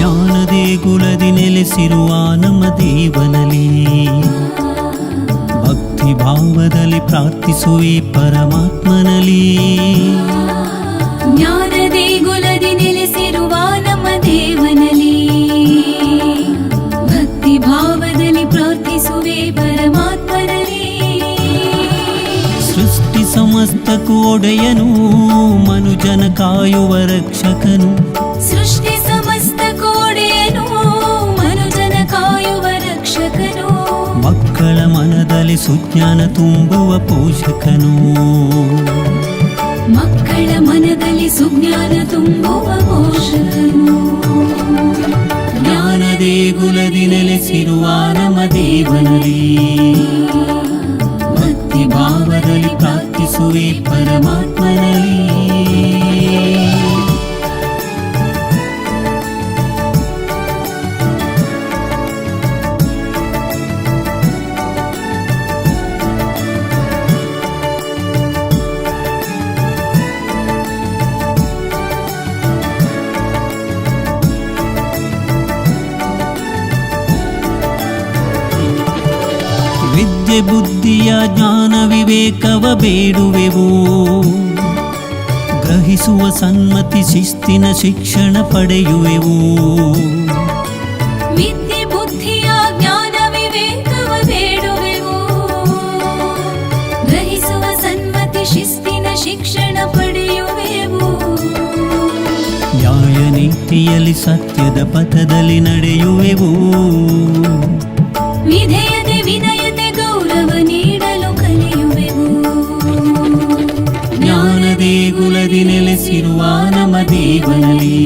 ಜ್ಞಾನ ದೇಗುಲದಿ ನೆಲೆಸಿರುವ ನಮ್ಮ ದೇವನಲ್ಲಿ ಭಕ್ತಿ ಭಾವದಲ್ಲಿ ಪ್ರಾರ್ಥಿಸುವೆ ಪರಮಾತ್ಮನಲ್ಲಿ. ಜ್ಞಾನ ದೇಗುಲದಿ ನೆಲೆಸಿರುವ ನಮ್ಮ ದೇವನಲ್ಲಿ ಭಕ್ತಿ ಭಾವದಲ್ಲಿ ಪ್ರಾರ್ಥಿಸುವೆ ಪರಮಾತ್ಮನಲ್ಲಿ. ಸೃಷ್ಟಿ ಸಮಸ್ತಕ್ಕೂ ಒಡೆಯನು, ಮನುಜನ ಕಾಯುವ ರಕ್ಷಕನು. ಸೃಷ್ಟಿ ಸಮಸ್ತಕ್ಕೂ ಒಡೆಯನು, ಮನುಜನ ಕಾಯುವ ರಕ್ಷಕನು. ಮಕ್ಕಳ ಮನದಲ್ಲಿ ಸುಜ್ಞಾನ ತುಂಬುವ ಪೋಷಕನು. ಮಕ್ಕಳ ಮನದಲ್ಲಿ ಸುಜ್ಞಾನ ತುಂಬುವ ಪೋಷಕನು. ಜ್ಞಾನ ದೇಗುಲದಿ ನೆಲೆಸಿರುವ ನಮ್ಮ ದೇವನಲ್ಲಿ ಭಕ್ತಿ ಭಾವದಲ್ಲಿ ಪ್ರಾರ್ಥಿಸುವೆ ಪರಮಾತ್ಮನಲ್ಲಿ. ವಿದ್ಯೆ ಬುದ್ಧಿಯ ಜ್ಞಾನ ವಿವೇಕವ ಬೇಡುವೆವು. ಗ್ರಹಿಸುವ ಸನ್ಮತಿ ಶಿಸ್ತಿನ ಶಿಕ್ಷಣ ಪಡೆಯುವೆವು. ವಿದ್ಯೆ ಬುದ್ಧಿಯ ಜ್ಞಾನ ವಿವೇಕವ ಬೇಡುವೆವು. ಗ್ರಹಿಸುವ ಸನ್ಮತಿ ಶಿಸ್ತಿನ ಶಿಕ್ಷಣ ಪಡೆಯುವೆವು. ನ್ಯಾಯ ನೀತಿಯಲ್ಲಿ ಸತ್ಯದ ಪಥದಲ್ಲಿ ನಡೆಯುವೆವು. ವಿಧೇಯತೆ ವಿನಯತೆ ಗೌರವ ನೀಡಲು ಕಲಿಯುವೆವು. ಜ್ಞಾನ ದೇಗುಲದಿ ನೆಲೆಸಿರುವ ನಮ್ಮ ದೇವನಲ್ಲಿ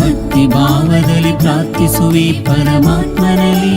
ಭಕ್ತಿ ಭಾವದಲ್ಲಿ ಪ್ರಾರ್ಥಿಸುವೆ ಪರಮಾತ್ಮನಲ್ಲಿ.